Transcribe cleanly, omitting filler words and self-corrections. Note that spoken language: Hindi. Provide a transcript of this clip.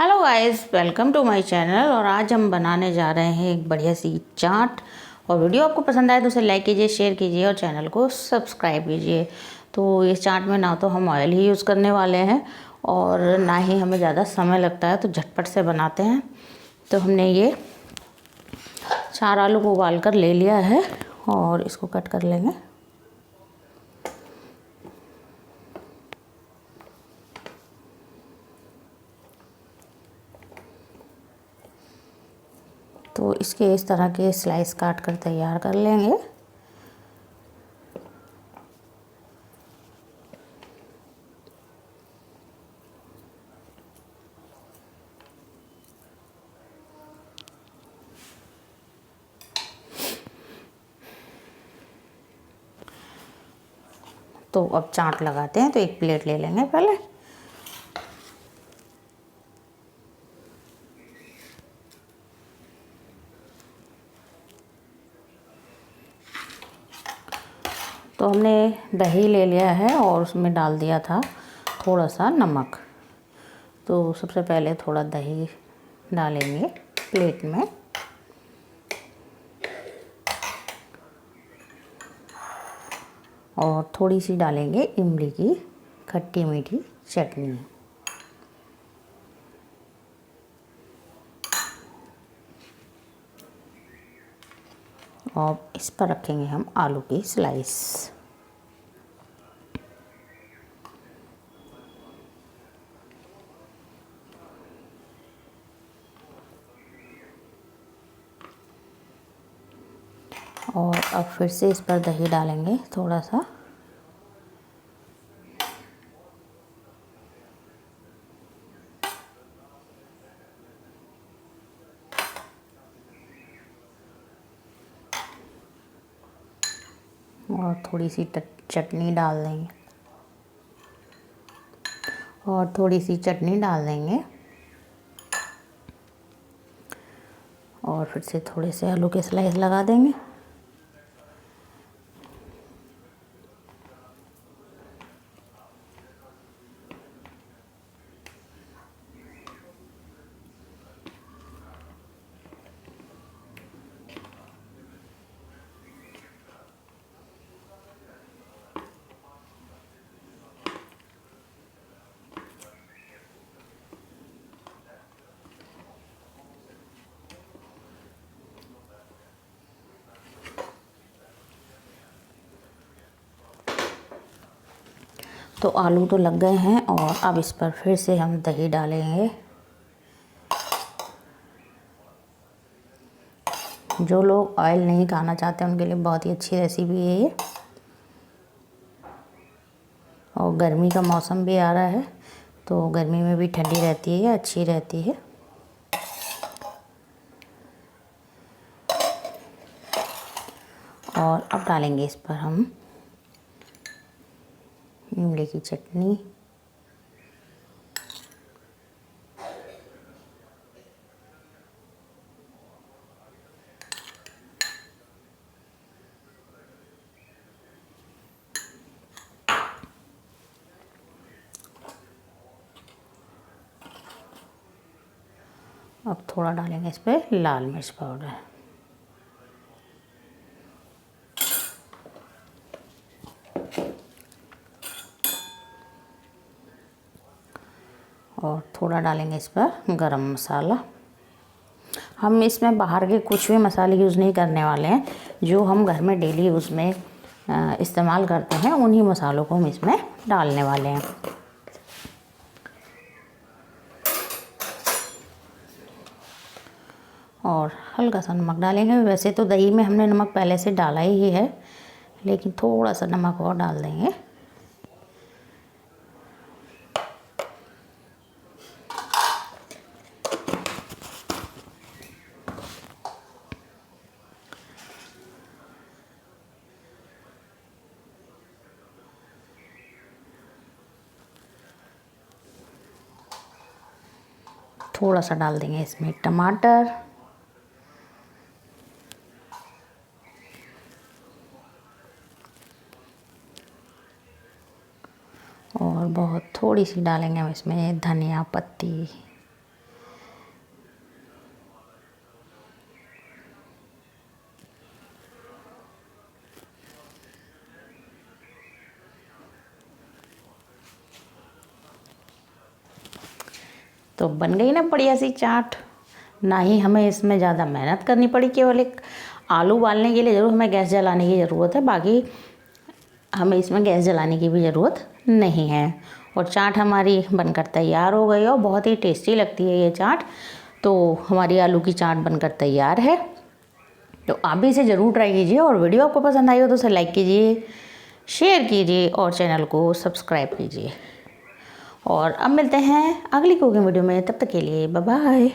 Hello guys, welcome to my channel. और आज हम बनाने जा रहे हैं एक बढ़िया सी चाट। और वीडियो आपको पसंद आए तो उसे लाइक कीजिए, शेयर कीजिए और चैनल को सब्सक्राइब कीजिए। तो इस चाट में ना तो हम ऑयल ही यूज़ करने वाले हैं और ना ही हमें ज़्यादा समय लगता है, तो झटपट से बनाते हैं। तो हमने ये 4 आलू को उबाल कर ले लिया है और इसको कट कर लेंगे। तो इसके इस तरह के स्लाइस काट कर तैयार कर लेंगे। तो अब चाट लगाते हैं। तो एक प्लेट ले लेंगे पहले। तो हमने दही ले लिया है और उसमें डाल दिया था थोड़ा सा नमक। तो सबसे पहले थोड़ा दही डालेंगे प्लेट में और थोड़ी सी डालेंगे इमली की खट्टी मीठी चटनी। और इस पर रखेंगे हम आलू की स्लाइस। और अब फिर से इस पर दही डालेंगे थोड़ा सा। और थोड़ी सी चटनी डाल देंगे और थोड़ी सी चटनी डाल देंगे। और फिर से थोड़े से आलू के स्लाइस लगा देंगे। तो आलू तो लग गए हैं और अब इस पर फिर से हम दही डालेंगे। जो लोग ऑयल नहीं खाना चाहते उनके लिए बहुत ही अच्छी रेसिपी है ये। और गर्मी का मौसम भी आ रहा है तो गर्मी में भी ठंडी रहती है, अच्छी रहती है। और अब डालेंगे इस पर हम इमली की चटनी। अब थोड़ा डालेंगे इस पर लाल मिर्च पाउडर। और थोड़ा डालेंगे इस पर गरम मसाला। हम इसमें बाहर के कुछ भी मसाले यूज़ नहीं करने वाले हैं। जो हम घर में डेली यूज़ में इस्तेमाल करते हैं उन्हीं मसालों को हम इसमें डालने वाले हैं। और हल्का सा नमक डालेंगे। वैसे तो दही में हमने नमक पहले से डाला ही है, लेकिन थोड़ा सा नमक और डाल देंगे। थोड़ा सा डाल देंगे इसमें टमाटर। और बहुत थोड़ी सी डालेंगे हम इसमें धनिया पत्ती। तो बन गई ना बढ़िया सी चाट। ना ही हमें इसमें ज़्यादा मेहनत करनी पड़ी, केवल एक आलू उबालने के लिए ज़रूर हमें गैस जलाने की ज़रूरत है, बाकी हमें इसमें गैस जलाने की भी ज़रूरत नहीं है। और चाट हमारी बनकर तैयार हो गई और बहुत ही टेस्टी लगती है ये चाट। तो हमारी आलू की चाट बनकर तैयार है। तो आप भी इसे ज़रूर ट्राई कीजिए और वीडियो आपको पसंद आई हो तो उसे लाइक कीजिए, शेयर कीजिए और चैनल को सब्सक्राइब कीजिए। और अब मिलते हैं अगली कुकिंग वीडियो में, तब तक के लिए बाय बाय।